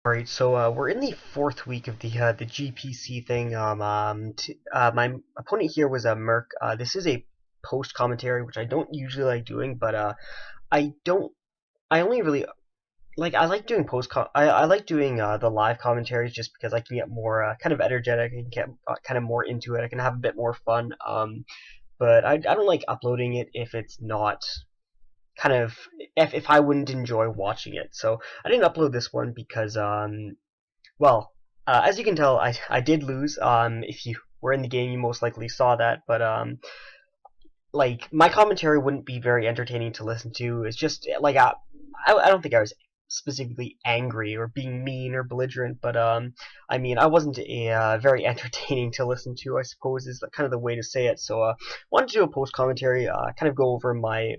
Alright, so we're in the fourth week of the GPC thing. My opponent here was a Merc. This is a post commentary, which I don't usually like doing, but I don't. I only really like. I like doing I like doing the live commentaries just because I can get more kind of energetic. I can get kind of more into it. I can have a bit more fun. But I don't like uploading it if it's not kind of if I wouldn't enjoy watching it. So I didn't upload this one because well, as you can tell, I did lose. If you were in the game, you most likely saw that. But like my commentary wouldn't be very entertaining to listen to. It's just like I don't think I was specifically angry or being mean or belligerent, but I mean I wasn't very entertaining to listen to. I suppose is kind of the way to say it. So wanted to do a post commentary, kind of go over my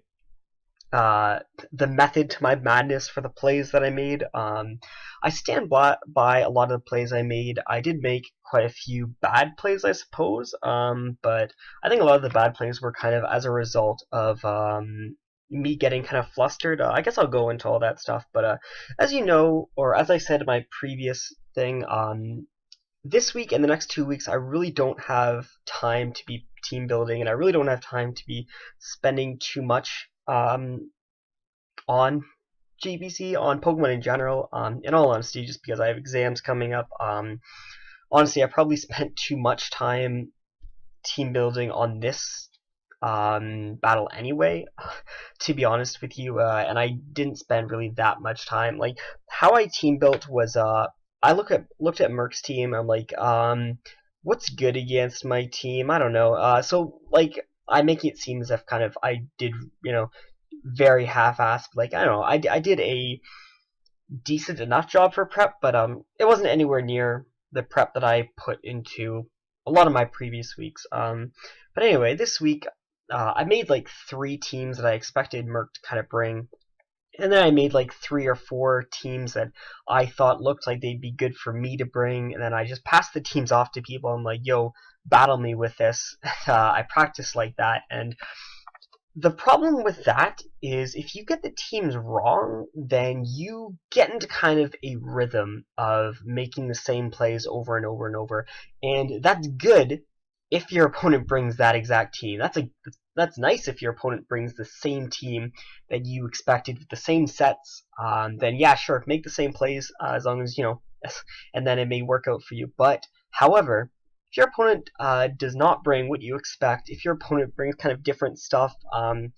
uh, the method to my madness for the plays that I made. I stand by a lot of the plays I made. I did make quite a few bad plays, I suppose, but I think a lot of the bad plays were kind of as a result of me getting kind of flustered. I guess I'll go into all that stuff, but as you know, or as I said in my previous thing, this week and the next 2 weeks, I really don't have time to be team building, and I really don't have time to be spending too much on GPC, on Pokemon in general. In all honesty, just because I have exams coming up. Honestly, I probably spent too much time team building on this battle anyway, to be honest with you, and I didn't spend really that much time. Like how I team built was I looked at Murks' team. I'm like, what's good against my team? I don't know. So like I'm making it seem as if kind of I did, very half-assed. Like I don't know, I did a decent enough job for prep, but it wasn't anywhere near the prep that I put into a lot of my previous weeks. But anyway, this week I made like 3 teams that I expected Merc to kind of bring, and then I made like 3 or 4 teams that I thought looked like they'd be good for me to bring, and then I just passed the teams off to people. I'm like, yo, battle me with this. I practiced like that, and the problem with that is if you get the teams wrong, then you get into kind of a rhythm of making the same plays over and over and over, and that's good if your opponent brings that exact team. That's nice if your opponent brings the same team that you expected with the same sets. Then yeah, sure, make the same plays as long as and then it may work out for you. But however, if your opponent does not bring what you expect, if your opponent brings kind of different stuff, then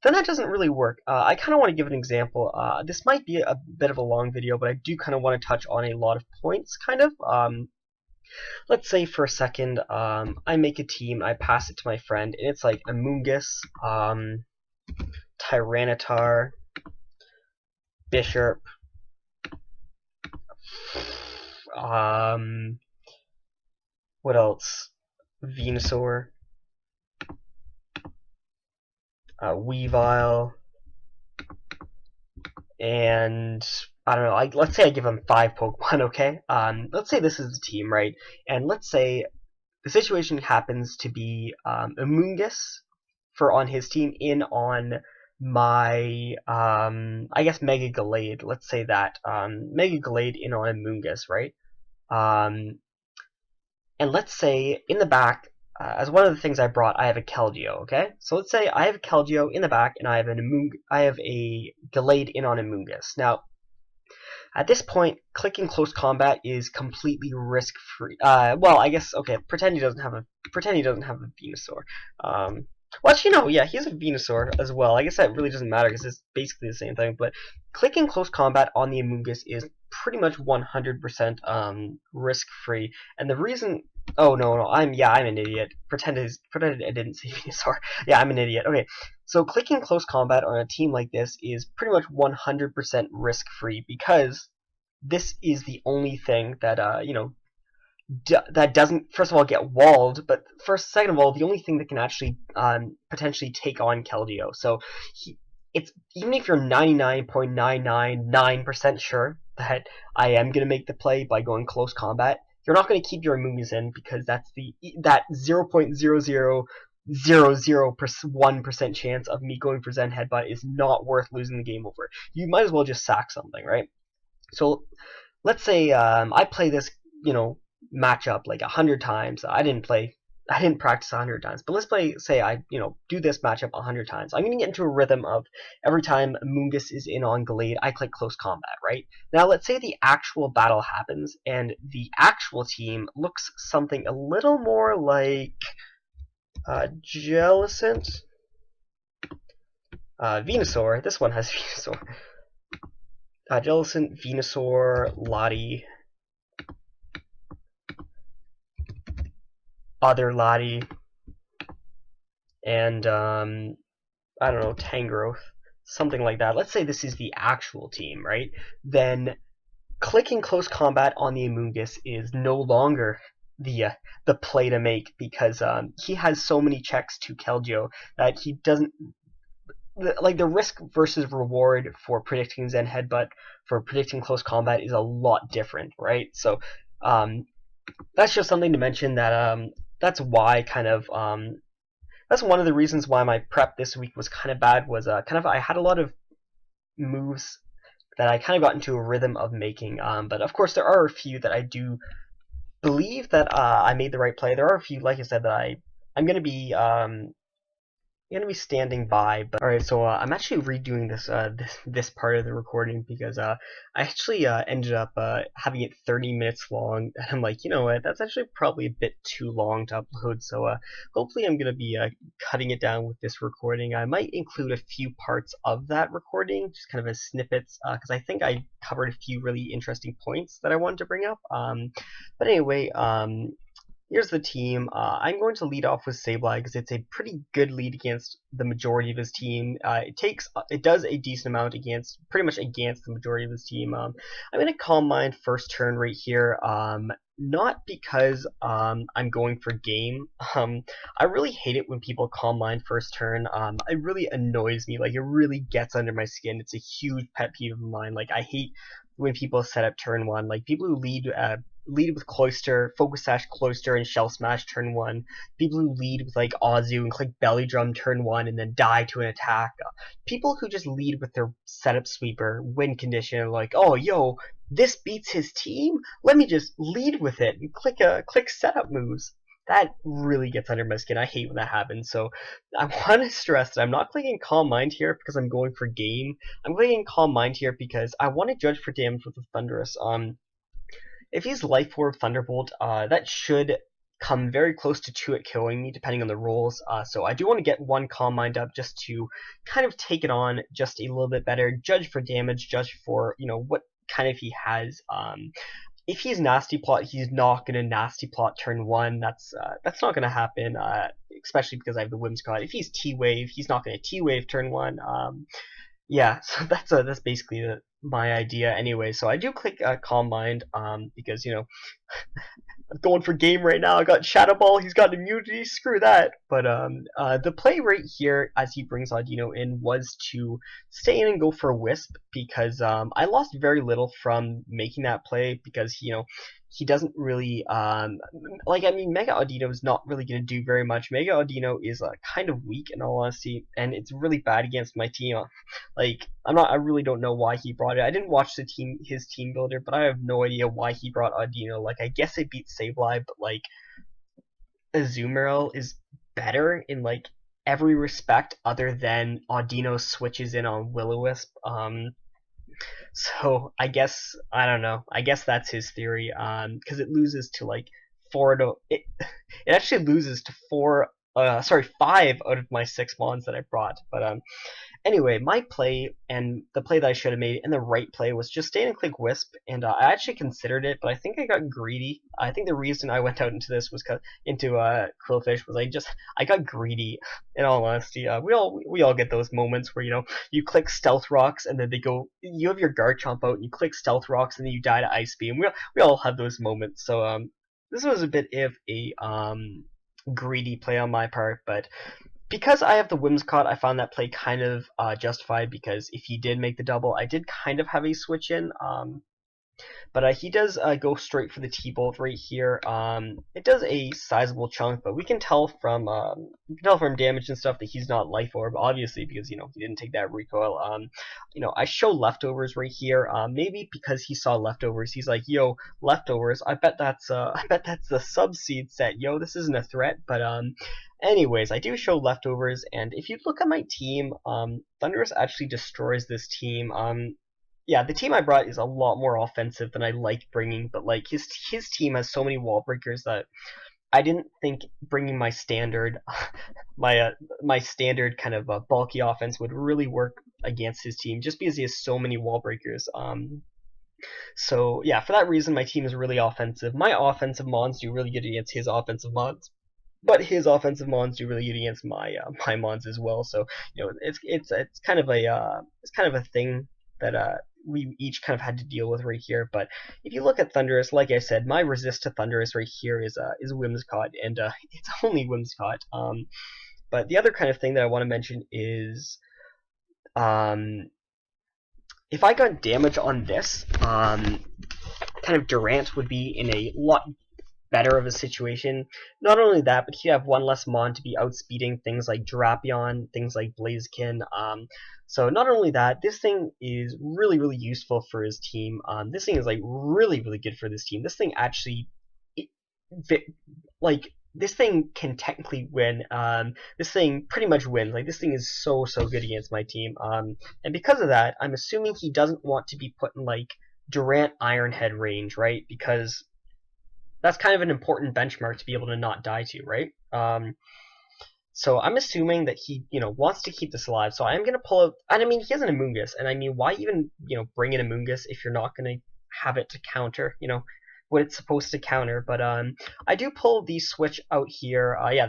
that doesn't really work. I kind of want to give an example. This might be a bit of a long video, but I do kind of want to touch on a lot of points, kind of. Let's say for a second, I make a team, I pass it to my friend, and it's like Amoonguss, Tyranitar, Bishop, what else? Venusaur, Weavile, and I don't know. Let's say I give him 5 Pokemon. Okay. Let's say this is the team, right? And let's say the situation happens to be Amoonguss for on his team in on my I guess Mega Gallade. Let's say that Mega Gallade in on Amoonguss, right? Um, and let's say in the back, as one of the things I brought, I have a Keldeo. Okay, so let's say I have a Keldeo in the back, and I have a Gallade in on Amoonguss. Now, at this point, clicking close combat is completely risk-free. Well, I guess okay. Pretend he doesn't have a Venusaur. Well, actually, no. Yeah, he has a Venusaur as well. I guess that really doesn't matter because it's basically the same thing. But clicking close combat on the Amoonguss is pretty much 100% risk-free. And the reason, oh no, I'm an idiot. Pretend I didn't say Venusaur. Yeah, I'm an idiot. Okay, so clicking close combat on a team like this is pretty much 100% risk-free because this is the only thing that that doesn't, first of all, get walled, but second of all, the only thing that can actually potentially take on Keldeo. So it's even if you're 99.999% sure that I am going to make the play by going close combat, you're not going to keep your Amoonguss in because that 0.000001% chance of me going for Zen Headbutt is not worth losing the game over. You might as well just sack something, right? So let's say I play this, matchup like 100 times. I didn't practice 100 times, but let's say I, do this matchup 100 times. I'm gonna get into a rhythm of every time Mungus is in on Glade, I click close combat, right? Now let's say the actual battle happens, and the actual team looks something a little more like Jellicent, Venusaur. This one has Venusaur. Jellicent, Venusaur, Lottie, other Lottie, and I don't know, Tangrowth, something like that. Let's say this is the actual team, right? Then clicking close combat on the Amoonguss is no longer the play to make, because he has so many checks to Keldeo that he doesn't, like, the risk versus reward for predicting Zen Headbutt for predicting close combat is a lot different, right? So that's just something to mention, that that's why that's one of the reasons why my prep this week was kind of bad. Was I had a lot of moves that I kind of got into a rhythm of making, but of course there are a few that I do believe that I made the right play. There are a few, like I said, that I'm gonna be standing by. But all right, so I'm actually redoing this part of the recording, because I actually ended up having it 30 minutes long, and I'm like, you know what, that's actually probably a bit too long to upload. So hopefully I'm gonna be cutting it down with this recording. I might include a few parts of that recording, just kind of as snippets, because I think I covered a few really interesting points that I wanted to bring up. But anyway, here's the team. I'm going to lead off with Sableye, because it's a pretty good lead against the majority of his team. It does a decent amount pretty much against the majority of his team. I'm going to Calm Mind first turn right here. Not because I'm going for game. I really hate it when people Calm Mind first turn. It really annoys me. Like, it really gets under my skin. It's a huge pet peeve of mine. Like, I hate when people set up turn one. Like, people who lead with Cloyster, Focus Sash Cloyster, and Shell Smash turn 1. People who lead with like Azu and click Belly Drum turn 1 and then die to an attack. People who just lead with their setup sweeper, win condition, like, oh yo, this beats his team? Let me just lead with it and click setup moves. That really gets under my skin. I hate when that happens. So I want to stress that I'm not clicking Calm Mind here because I'm going for game. I'm clicking Calm Mind here because I want to judge for damage with the Thunderous. If he's Life Orb Thunderbolt, that should come very close to 2 at killing me, depending on the rolls. So I do want to get one Calm Mind up just to kind of take it on just a little bit better, judge for damage, judge for, what kind of he has. If he's Nasty Plot, he's not going to Nasty Plot turn 1. That's not going to happen, especially because I have the Whimsicott. If he's T-Wave, he's not going to T-Wave turn 1. Yeah, so that's basically my idea anyway. So I do click Calm Mind, because, I'm going for game right now. I got Shadow Ball, he's got immunity, screw that. But the play right here, as he brings Audino in, was to stay in and go for a Wisp, because I lost very little from making that play, because, he doesn't really, Mega Audino is not really going to do very much. Mega Audino is kind of weak, in all honesty, and it's really bad against my team. I really don't know why he brought it. I didn't watch his team builder, but I have no idea why he brought Audino. I guess it beats Sableye, but, Azumarill is better in, every respect other than Audino switches in on Will-O-Wisp. So I guess, I don't know. I guess that's his theory. Because it loses to it actually loses to 5 out of my 6 mons that I brought. But anyway, my play, and the play that I should have made, and the right play, was just stay and click Wisp, and I actually considered it, but I think I got greedy. I think the reason I went out into this was into Quillfish was I got greedy. In all honesty, we all get those moments where you click Stealth Rocks and then you have your Garchomp out and you click Stealth Rocks and then you die to Ice Beam. We all have those moments. So this was a bit of a greedy play on my part, but because I have the Whimsicott, I found that play kind of justified, because if he did make the double, I did kind of have a switch in. But he does go straight for the T-bolt right here. It does a sizable chunk, but we can tell from damage and stuff that he's not life orb, obviously, because he didn't take that recoil. I show leftovers right here. Maybe because he saw leftovers, he's like, "Yo, leftovers. I bet that's the sub-seed set. Yo, this isn't a threat." But anyways, I do show leftovers, and if you look at my team, Thunderous actually destroys this team. Yeah, the team I brought is a lot more offensive than I like bringing, but like his team has so many wall breakers that I didn't think bringing my standard my standard kind of bulky offense would really work against his team, just because he has so many wall breakers. So yeah, for that reason, my team is really offensive. My offensive mons do really good against his offensive mons, but his offensive mons do really good against my mons as well. So it's kind of a thing that we each kind of had to deal with right here. But if you look at Thunderous, like I said, my resist to Thunderous right here is Whimsicott, and it's only Whimsicott. But the other kind of thing that I want to mention is if I got damage on this, kind of Durant would be in a lot better of a situation. Not only that, but he'd have one less mon to be outspeeding things like Drapion, things like Blaziken. So not only that, this thing is really, really useful for his team. This thing is like really, really good for this team. This thing actually, this thing can technically win. This thing pretty much wins. Like, this thing is so good against my team. And because of that, I'm assuming he doesn't want to be put in like Durant Ironhead range, right? Because that's kind of an important benchmark to be able to not die to, right? So I'm assuming that he, wants to keep this alive. So I'm gonna pull out, and I mean, he has an Amoonguss, and I mean, why even, bring in Amoonguss if you're not gonna have it to counter, what it's supposed to counter? But I do pull the switch out here. Yeah,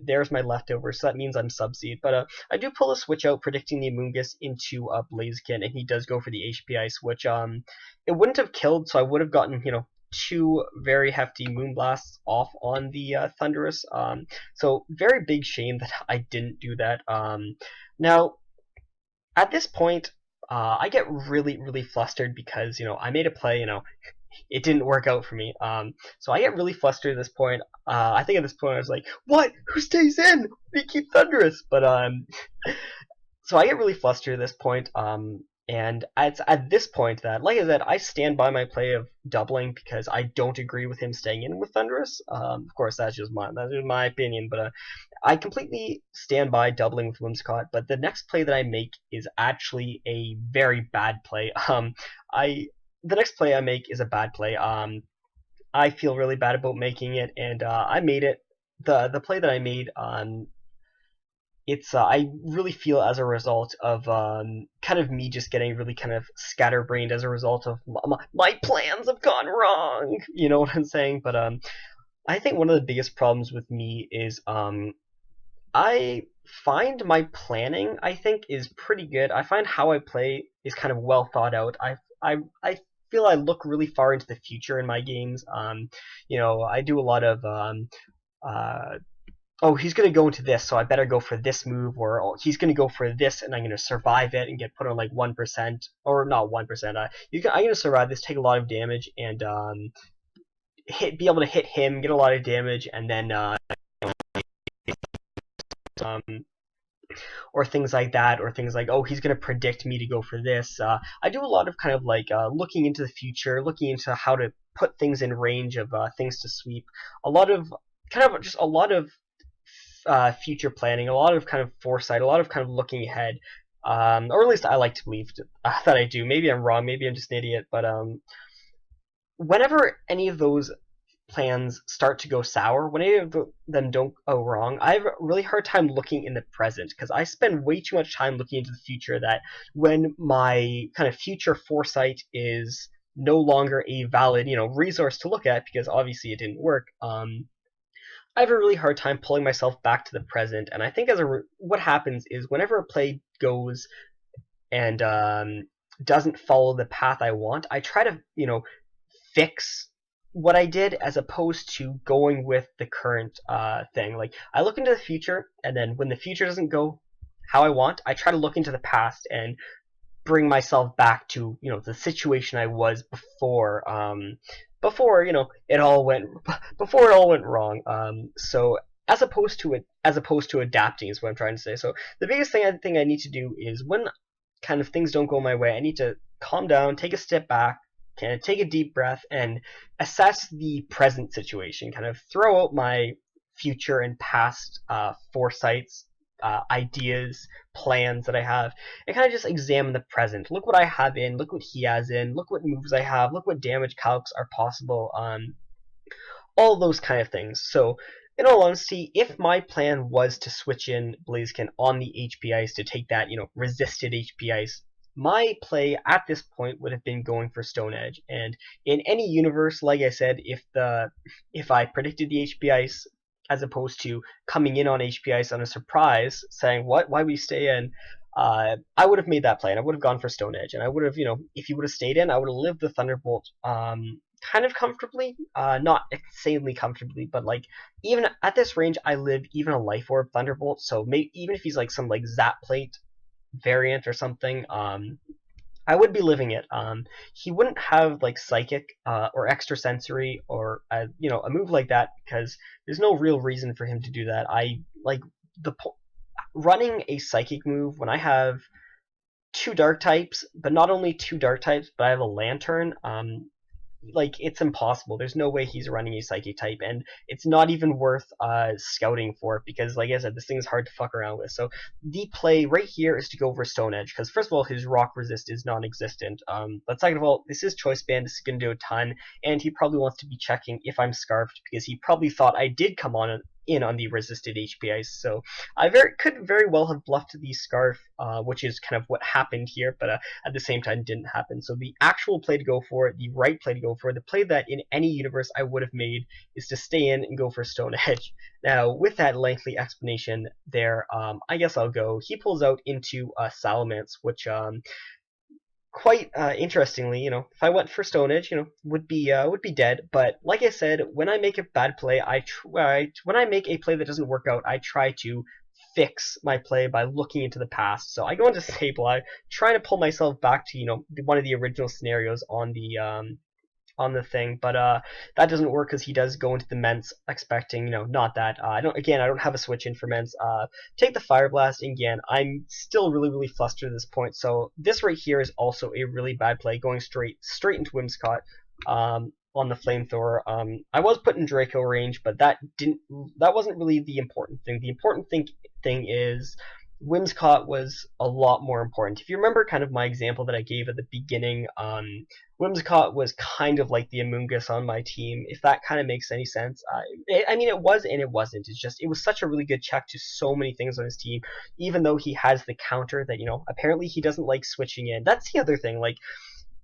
there's my leftovers, so that means I'm sub-seed. But I do pull a switch out, predicting the Amoonguss into Blaziken, and he does go for the HPI switch. It wouldn't have killed, so I would have gotten, two very hefty Moonblasts off on the Thunderous. So very big shame that I didn't do that. Now, at this point, I get really, really flustered because, I made a play, it didn't work out for me. So I get really flustered at this point. I think at this point I was like, what? Who stays in? We keep Thunderous. But, so I get really flustered at this point. And it's at this point that, like I said, I stand by my play of doubling because I don't agree with him staying in with Thunderous. Of course, that's just my opinion, but I completely stand by doubling with Whimsicott. But the next play that I make is actually a very bad play. The next play I make is a bad play. I feel really bad about making it, and I made it. The play that I made I really feel as a result of kind of me just getting really kind of scatterbrained as a result of my plans have gone wrong. You know what I'm saying? But I think one of the biggest problems with me is I find my planning, I think, is pretty good. I find how I play is kind of well thought out. I feel I look really far into the future in my games. I do a lot of oh, he's going to go into this, so I better go for this move, or oh, he's going to go for this, and I'm going to survive it and get put on like 1%, or not 1%. I'm going to survive this, take a lot of damage, and be able to hit him, get a lot of damage, and then or things like that, or things like, oh, he's going to predict me to go for this. I do a lot of kind of like looking into the future, looking into how to put things in range of things to sweep. A lot of future planning, a lot of kind of foresight, a lot of kind of looking ahead, or at least I like to believe that I do. Maybe I'm wrong, maybe I'm just an idiot, but whenever any of those plans start to go sour, when any of them don't go wrong, I have a really hard time looking in the present, because I spend way too much time looking into the future, that when my kind of future foresight is no longer a valid, resource to look at, because obviously it didn't work, I have a really hard time pulling myself back to the present. And I think what happens is whenever a play goes and doesn't follow the path I want, I try to fix what I did, as opposed to going with the current thing. Like, I look into the future, and then when the future doesn't go how I want, I try to look into the past and bring myself back to, you know, the situation I was before, before, you know, it all went before it all went wrong. So as opposed to adapting is what I'm trying to say. So the biggest thing I think I need to do is when kind of things don't go my way, I need to calm down, take a step back, kind of take a deep breath, and assess the present situation. Kind of throw out my future and past foresights, ideas, plans that I have, and kind of just examine the present. Look what I have in, look what he has in, look what moves I have, look what damage calcs are possible, all those kind of things. So, in all honesty, if my plan was to switch in Blaziken on the HP Ice to take that, you know, resisted HP Ice, my play at this point would have been going for Stone Edge. And in any universe, like I said, if I predicted the HP Ice as opposed to coming in on HP Ice on a surprise, saying what, why would you stay in? I would have made that play, and I would have gone for Stone Edge, and I would have, you know, if he would have stayed in, I would have lived the Thunderbolt kind of comfortably, not insanely comfortably, but like even at this range, I live even a Life Orb Thunderbolt. So maybe even if he's like some like Zap Plate variant or something, I would be living it. He wouldn't have like Psychic or Extrasensory or you know, a move like that, because there's no real reason for him to do that. I like running a Psychic move when I have two Dark types, but not only two Dark types, but I have a Lantern. Like, it's impossible. There's no way he's running a Psychic type, and it's not even worth scouting for it, because, like I said, this thing's hard to fuck around with. So the play right here is to go for Stone Edge, because first of all, his Rock Resist is non-existent. But second of all, this is Choice Band. This is going to do a ton, and he probably wants to be checking if I'm Scarfed, because he probably thought I did come in on the resisted HP Ice. So I could very well have bluffed the Scarf, which is kind of what happened here, but at the same time didn't happen. So the actual play to go for, the right play to go for, the play that in any universe I would have made, is to stay in and go for Stone Edge. Now, with that lengthy explanation there, I guess I'll go. He pulls out into Salamence, which quite interestingly, you know, if I went for Stone Edge, you know, would be dead. But like I said, when I make a bad play, when I make a play that doesn't work out, I try to fix my play by looking into the past. So I go into Sableye, trying to pull myself back to, you know, one of the original scenarios on the thing, but that doesn't work because he does go into the Mence expecting, you know, not that. I don't have a switch in for Mence. Take the Fire Blast, and again, I'm still really flustered at this point, so this right here is also a really bad play, going straight into Whimsicott on the Flamethrower. I was put in Draco range, but that wasn't really the important thing. The important thing is Whimsicott was a lot more important. If you remember kind of my example that I gave at the beginning, Whimsicott was kind of like the Among Us on my team, if that kind of makes any sense. I mean, it was and it wasn't. It's just, it was such a really good check to so many things on his team, even though he has the counter that, you know, apparently he doesn't like switching in. That's the other thing, like,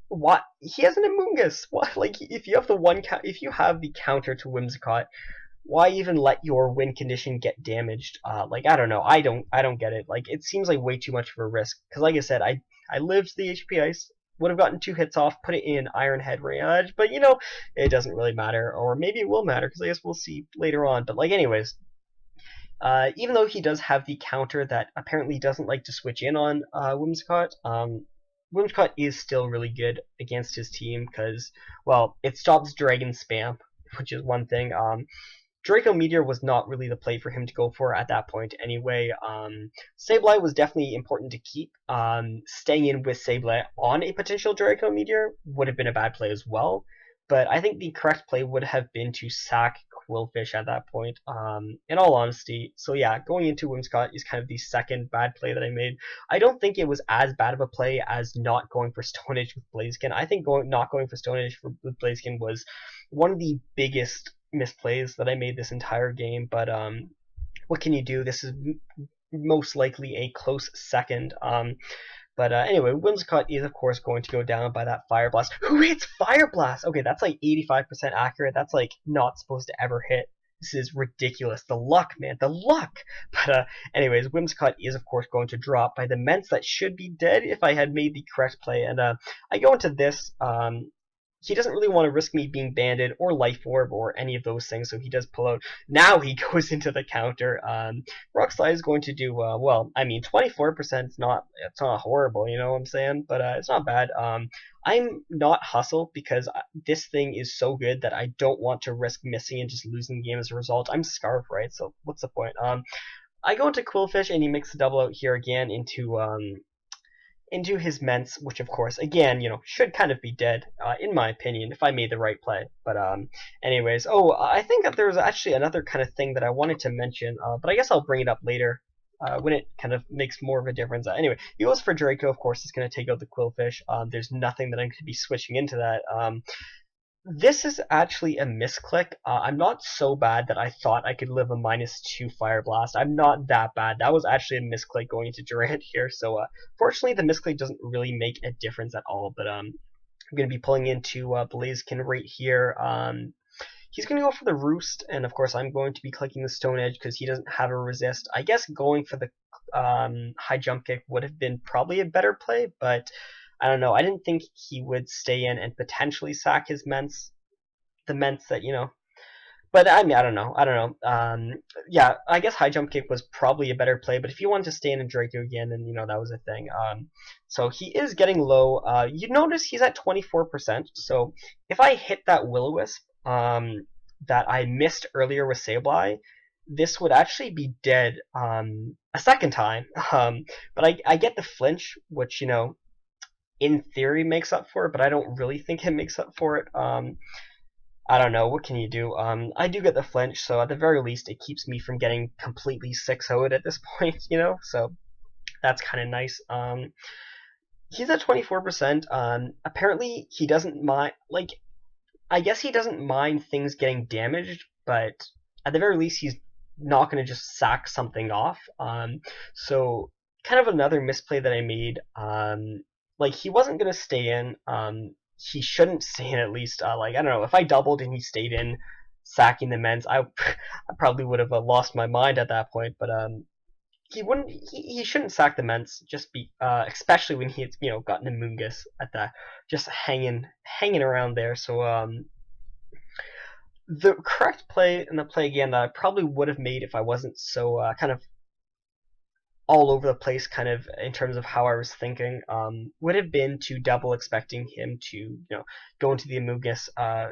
what, he has an Among Us. What, like, if you have the counter to Whimsicott, why even let your win condition get damaged? Like, I don't know. I don't get it. Like, it seems like way too much of a risk. Because, like I said, I lived the HP Ice, would have gotten 2 hits off, put it in Iron Head range, but, you know, it doesn't really matter. Or maybe it will matter, because I guess we'll see later on. But, like, anyways, even though he does have the counter that apparently doesn't like to switch in on Whimsicott, Whimsicott is still really good against his team, because, well, it stops Dragon Spam, which is one thing. Draco Meteor was not really the play for him to go for at that point anyway. Sableye was definitely important to keep. Staying in with Sableye on a potential Draco Meteor would have been a bad play as well. But I think the correct play would have been to sack Quillfish at that point, in all honesty. So yeah, going into Whimsicott is kind of the second bad play that I made. I don't think it was as bad of a play as not going for Stone Edge with Blaziken. I think not going for Stone Edge with Blaziken was one of the biggest misplays that I made this entire game, but what can you do? This is most likely a close second. But anyway, Whimsicott is of course going to go down by that Fire Blast. Who hits Fire Blast? Okay, that's like 85% accurate. That's like not supposed to ever hit. This is ridiculous. The luck, man, the luck. But anyways, Whimsicott is of course going to drop by the Mence that should be dead if I had made the correct play. And I go into this. he doesn't really want to risk me being banded or life orb or any of those things, so he does pull out. Now he goes into the counter. Rockslide is going to do well. I mean, 24% is not, it's not horrible, you know what I'm saying? But it's not bad. I'm not hustle because this thing is so good that I don't want to risk missing and just losing the game as a result. I'm Scarf, right? So what's the point? I go into Quillfish and he makes the double out here again into his Ments, which of course, again, should kind of be dead, in my opinion, if I made the right play. But anyways, I think that there was actually another kind of thing that I wanted to mention, but I guess I'll bring it up later. When it kind of makes more of a difference. Anyway, he goes for Draco, of course, is going to take out the Quillfish. There's nothing that I'm going to be switching into that. This is actually a misclick. I'm not so bad that I thought I could live a -2 Fire Blast. I'm not that bad. That was actually a misclick going into Durant here. So fortunately, the misclick doesn't really make a difference at all. But I'm going to be pulling into Blaziken right here. He's going to go for the Roost, and of course I'm going to be clicking the Stone Edge because he doesn't have a resist. I guess going for the high jump kick would have been probably a better play, but I don't know. I didn't think he would stay in and potentially sack his Ments. The Ments that, But I mean, I don't know. Yeah, I guess high jump kick was probably a better play, but if you want to stay in a Draco again, then, that was a thing. So he is getting low. You notice he's at 24%, so if I hit that Will-O-Wisp that I missed earlier with Sableye, this would actually be dead a second time. But I get the flinch, which, in theory makes up for it, but I don't really think it makes up for it. I don't know, what can you do? I do get the flinch, so at the very least it keeps me from getting completely 6-0'd at this point, so that's kind of nice. He's at 24%. Apparently he doesn't mind, I guess he doesn't mind things getting damaged, but at the very least he's not going to just sack something off. So kind of another misplay that I made. He wasn't going to stay in. He shouldn't stay in at least. I don't know, if I doubled and he stayed in sacking the Ments, I probably would have lost my mind at that point. But he wouldn't. He shouldn't sack the Ments, just especially when he had gotten a Moongus at that, just hanging around there. So the correct play and the play again that I probably would have made if I wasn't so kind of all over the place, kind of in terms of how I was thinking, would have been to double, expecting him to go into the Amogus,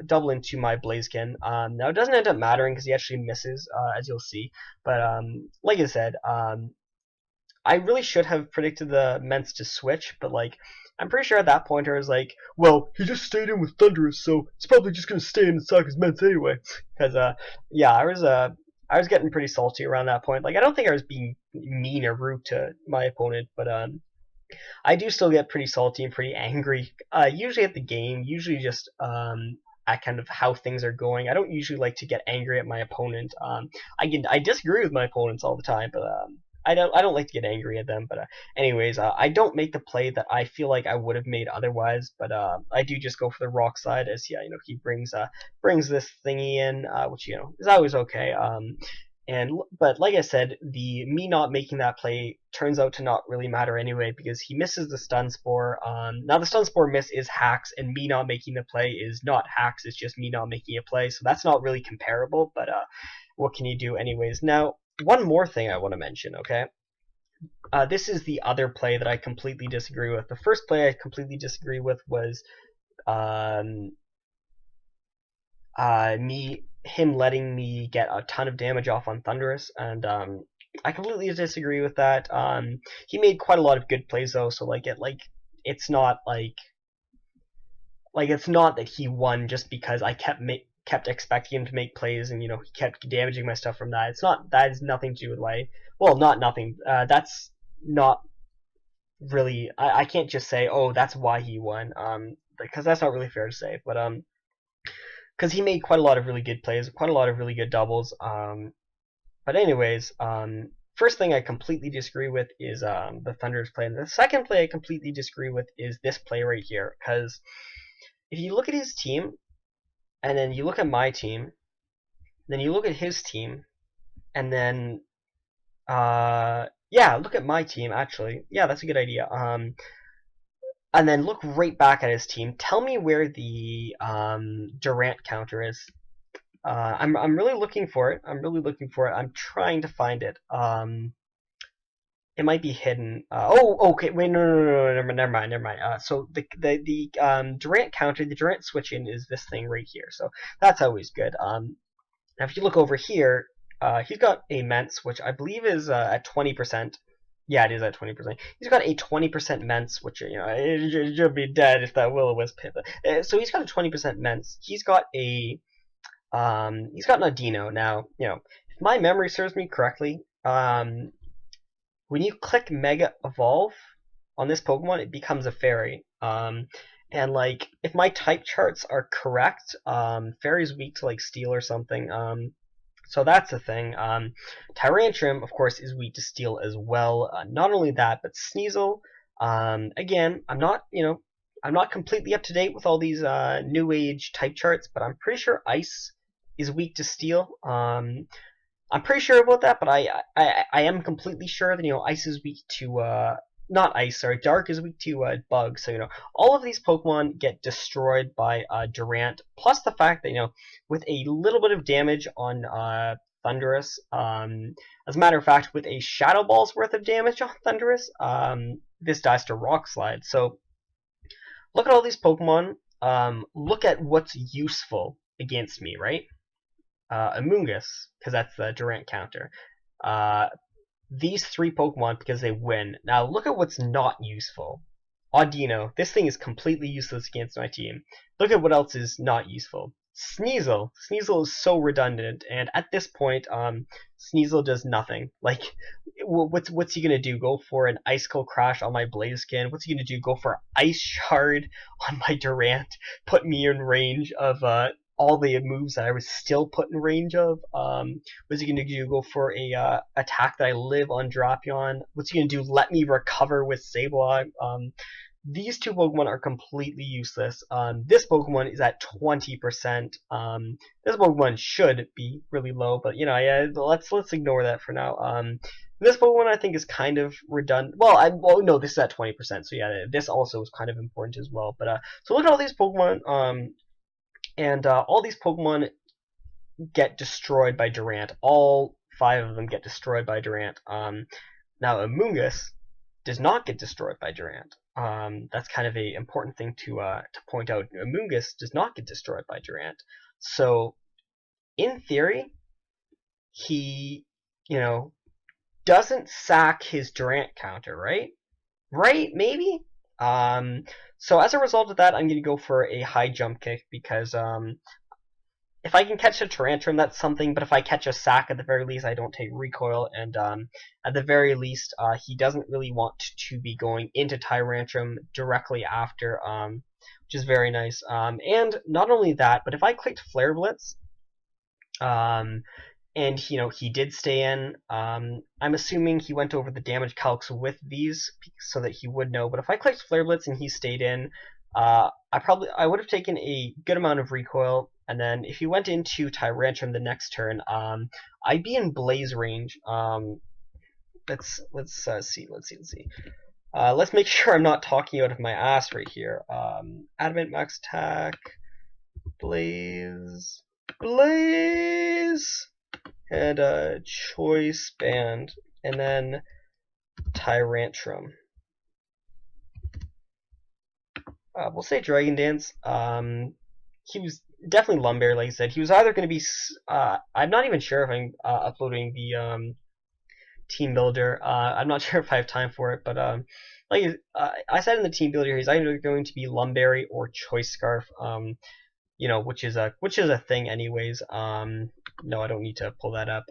double into my Blaziken. Now it doesn't end up mattering because he actually misses, as you'll see. But like I said, I really should have predicted the Ments to switch, but I'm pretty sure at that point I was like, well, he just stayed in with Thunderous, so it's probably just gonna stay in and suck his Ments anyway. Because yeah, I was getting pretty salty around that point. I don't think I was being mean or rude to my opponent, but I do still get pretty salty and pretty angry. Usually at the game, usually just at kind of how things are going. I don't usually like to get angry at my opponent. I disagree with my opponents all the time, but I don't like to get angry at them. But anyways, I don't make the play that I feel like I would have made otherwise. But I do just go for the rock slide, as he brings this thingy in, which is always okay. But like I said, me not making that play turns out to not really matter anyway, because he misses the stun spore. Now the stun spore miss is hacks, and me not making the play is not hacks. It's just me not making a play, so that's not really comparable. But what can you do anyways? Now, one more thing I want to mention, okay? This is the other play that I completely disagree with. The first play I completely disagree with was him letting me get a ton of damage off on Thunderous, and I completely disagree with that. He made quite a lot of good plays though, so it's not it's not that he won just because I kept expecting him to make plays, and he kept damaging my stuff from that. That has nothing to do with why. Well, not nothing. That's not really. I can't just say, oh, that's why he won. Because that's not really fair to say. But because he made quite a lot of really good plays, quite a lot of really good doubles. But anyways, first thing I completely disagree with is the Thunderous play, and the second play I completely disagree with is this play right here. Because if you look at his team, and then you look at my team, then you look at his team, and then yeah, look at my team actually. Yeah, that's a good idea. and then look right back at his team. Tell me where the Durant counter is. I'm really looking for it. I'm trying to find it. It might be hidden. Oh, okay. Wait, no. Never mind. So the Durant counter, the Durant switch in is this thing right here. So that's always good. Now if you look over here, he's got a Mence, which I believe is at 20%. Yeah, it is at 20%. He's got a 20% Mence, which it should be dead if that Will-O-Wisp hit. So he's got a 20% Mence. He's got an Adino. Now, if my memory serves me correctly, when you click Mega Evolve on this Pokemon, it becomes a fairy. And like, if my type charts are correct, fairy's weak to like steel or something. So that's the thing. Tyrantrum, of course, is weak to steel as well. Not only that, but Sneasel. Again, I'm not completely up to date with all these new age type charts, but I'm pretty sure Ice is weak to steel. I'm pretty sure about that, but I am completely sure that Ice is weak to not Ice, sorry, Dark is weak to Bug. So all of these Pokemon get destroyed by Durant. Plus the fact that with a little bit of damage on Thundurus, as a matter of fact, with a Shadow Ball's worth of damage on Thundurus, this dies to Rock Slide. So look at all these Pokemon. Look at what's useful against me, right? Amoonguss, because that's the Durant counter. These three Pokemon because they win. Now look at what's not useful. Audino. This thing is completely useless against my team. Look at what else is not useful. Sneasel. Sneasel is so redundant, and at this point, Sneasel does nothing. Like, what's he gonna do? Go for an Icicle Crash on my Blaziken? What's he gonna do? Go for Ice Shard on my Durant? Put me in range of all the moves that I was still put in range of. What's he gonna do? Go for a attack that I live on Drapion? What's he gonna do? Let me recover with Sableye? These two Pokemon are completely useless. This Pokemon is at 20%. This Pokemon should be really low, but yeah, let's ignore that for now. This Pokemon I think is kind of redundant. Well, no, this is at 20%, so yeah, this also is kind of important as well. But so look at all these Pokemon. And all these Pokemon get destroyed by Durant. All 5 of them get destroyed by Durant. Now, Amoonguss does not get destroyed by Durant. That's kind of an important thing to point out. Amoonguss does not get destroyed by Durant. So, in theory, he, doesn't sack his Durant counter, right? Right? Maybe? So as a result of that, I'm going to go for a high jump kick because if I can catch a Tyrantrum, that's something. But if I catch a Sack, at the very least, I don't take recoil. And at the very least, he doesn't really want to be going into Tyrantrum directly after, which is very nice. And not only that, but if I clicked Flare Blitz, and he did stay in. I'm assuming he went over the damage calcs with these so that he would know. But if I clicked Flare Blitz and he stayed in, I would have taken a good amount of recoil. And then if he went into Tyrantrum the next turn, I'd be in Blaze range. Let's see. Let's make sure I'm not talking out of my ass right here. Adamant max attack, Blaze, and Choice Band, and then Tyrantrum. We'll say Dragon Dance. He was definitely Lumberry, like I said. He was either going to be. I'm not even sure if I'm uploading the team builder. I'm not sure if I have time for it, but like I said in the team builder, he's either going to be Lumberry or Choice Scarf. Which is a thing, anyways. No, I don't need to pull that up.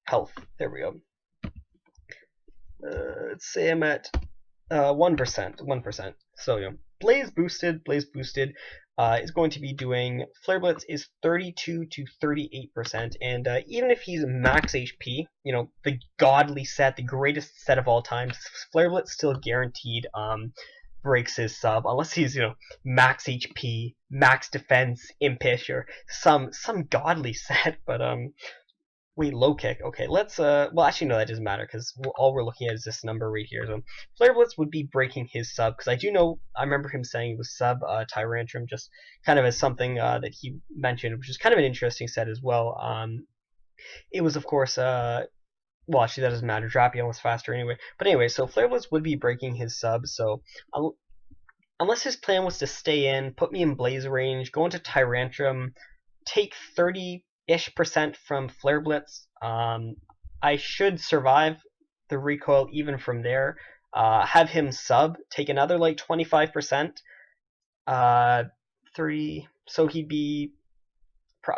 Health. There we go. Let's say I'm at 1%. So Blaze boosted is going to be doing. Flare Blitz is 32 to 38%, and even if he's max HP, the godly set, the greatest set of all time, Flare Blitz still guaranteed breaks his sub unless he's max HP, max defense, impish, or some godly set. But wait, low kick. Okay, let's well, actually no, that doesn't matter because all we're looking at is this number right here. So Flare Blitz would be breaking his sub because I do know I remember him saying it was sub Tyrantrum, just kind of as something that he mentioned, which is kind of an interesting set as well. It was of course well, actually that doesn't matter. Drapion was faster anyway. But anyway, so Flare Blitz would be breaking his sub. So unless his plan was to stay in, put me in blaze range, go into Tyrantrum, take 30-ish% from Flare Blitz, I should survive the recoil even from there. Have him sub, take another like 25%, 30, so he'd be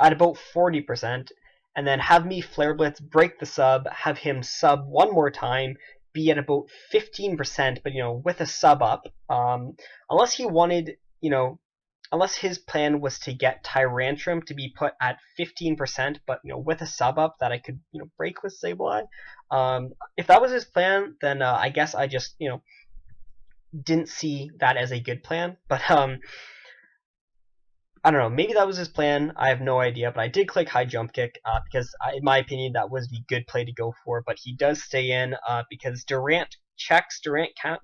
at about 40%, and then have me Flare Blitz, break the sub, have him sub one more time, be at about 15%, but with a sub up. Unless he wanted, unless his plan was to get Tyrantrum to be put at 15%, but with a sub up that I could break with Sableye. If that was his plan, then I guess I just didn't see that as a good plan. But I don't know, maybe that was his plan. I have no idea, but I did click high jump kick because, in my opinion, that was the good play to go for. But he does stay in because Durant checks,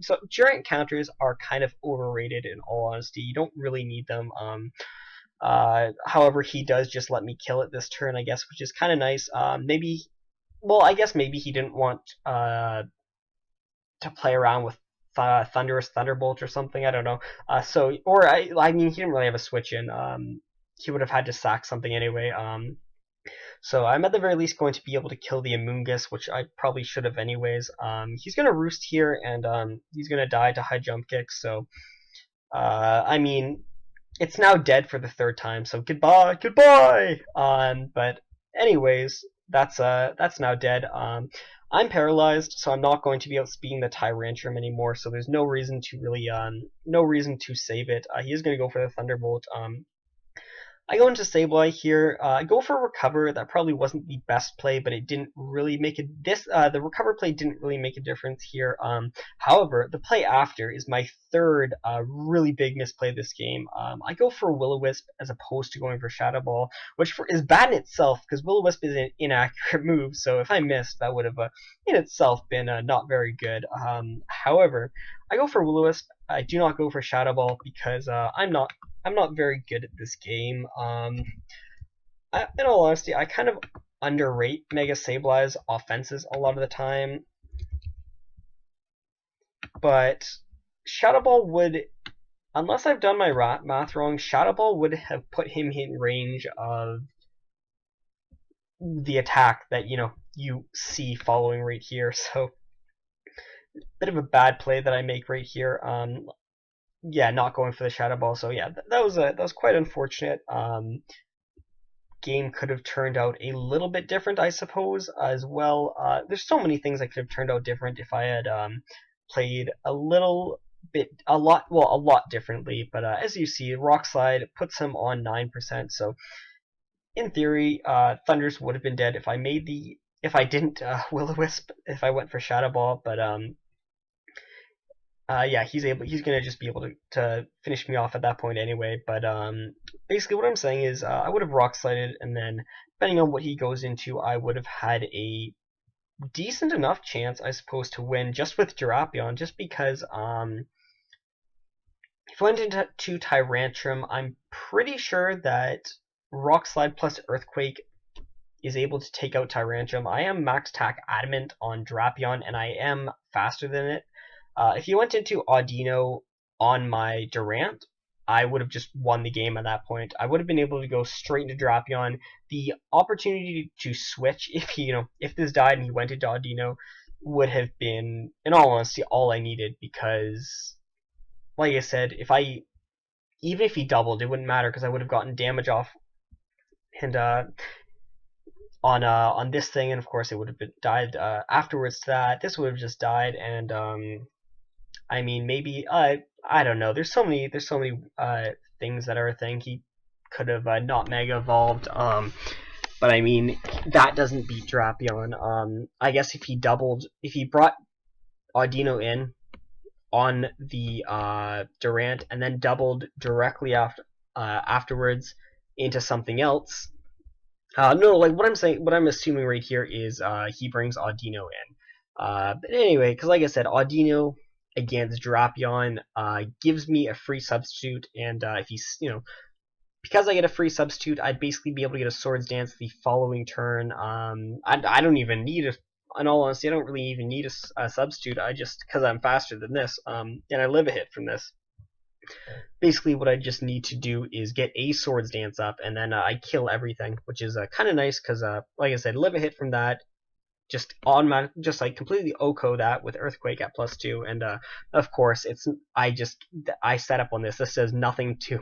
so Durant counters are kind of overrated in all honesty. You don't really need them. However, he does just let me kill it this turn, I guess, which is kind of nice. Maybe, well, I guess maybe he didn't want to play around with Thunderous Thunderbolt or something. I don't know. I mean, he didn't really have a switch in. He would have had to sack something anyway. So I'm at the very least going to be able to kill the Amoonguss, which I probably should have anyways. He's going to roost here, and he's going to die to high jump kicks. So, I mean, it's now dead for the third time. So goodbye. But anyways, that's now dead. I'm paralyzed, so I'm not going to be outspeeding the Tyrantrum anymore. So there's no reason to really no reason to save it. He is going to go for the Thunderbolt. I go into Sableye here. I go for Recover. That probably wasn't the best play, but it didn't really make it. The Recover play didn't really make a difference here. However, the play after is my third really big misplay this game. I go for Will-O-Wisp as opposed to going for Shadow Ball, which is bad in itself because Will-O-Wisp is an inaccurate move. So if I missed, that would have in itself been not very good. However, I go for Will-O-Wisp. I do not go for Shadow Ball because I'm not very good at this game. In all honesty, I kind of underrate Mega Sableye's offenses a lot of the time. But Shadow Ball would, unless I've done my math wrong, Shadow Ball would have put him in range of the attack that you see following right here. So, bit of a bad play that I make right here. Yeah, not going for the Shadow Ball. So yeah, that was quite unfortunate. Game could have turned out a little bit different, I suppose, as well. There's so many things that could have turned out different if I had played a lot differently. But as you see, Rock Slide puts him on 9%. So in theory, Thunders would have been dead if I didn't Will-O-Wisp, if I went for Shadow Ball. But yeah, he's gonna just be able to finish me off at that point anyway. But basically, what I'm saying is, I would have rock slided, and then depending on what he goes into, I would have had a decent enough chance, I suppose, to win just with Drapion, just because if I went into Tyrantrum, I'm pretty sure that Rock Slide plus Earthquake is able to take out Tyrantrum. I am max attack adamant on Drapion, and I am faster than it. If you went into Audino on my Durant, I would have just won the game at that point. I would have been able to go straight into Drapion. The opportunity to switch, if this died and he went into Audino, would have been, in all honesty, all I needed, because, like I said, even if he doubled, it wouldn't matter because I would have gotten damage off, and on this thing, and of course it would have died afterwards to that. This would have just died, and I mean, maybe I don't know. There's so many things that are a thing. He could have not Mega Evolved. But I mean, that doesn't beat Drapion. I guess if he brought Audino in on the Durant and then doubled directly afterwards into something else, No, like what I'm saying, what I'm assuming right here is he brings Audino in. But anyway, because like I said, Audino against Drapion gives me a free substitute, and if he's, because I get a free substitute, I'd basically be able to get a Swords Dance the following turn. I don't even need a. In all honesty, I don't really even need a substitute. I just, because I'm faster than this, and I live a hit from this. Basically, what I just need to do is get a Swords Dance up, and then I kill everything, which is kind of nice because, like I said, live a hit from that. Just automatic, just like completely OHKO that with Earthquake at +2, and of course I set up on this. This says nothing to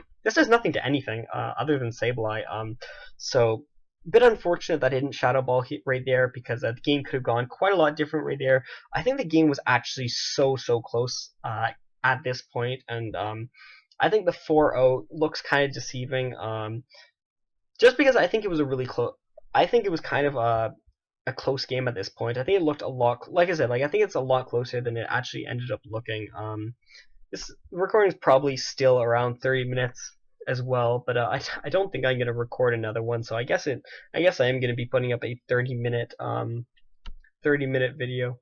anything other than Sableye. So bit unfortunate that I didn't Shadow Ball hit right there because the game could have gone quite a lot different right there. I think the game was actually so close at this point, and I think the 4-0 looks kind of deceiving. Just because I think it was a really close. I think it was kind of a close game at this point. I think it looked a lot, like I said, like I think it's a lot closer than it actually ended up looking. This recording is probably still around 30 minutes as well, but I don't think I'm gonna record another one. So I guess I am gonna be putting up a 30-minute video.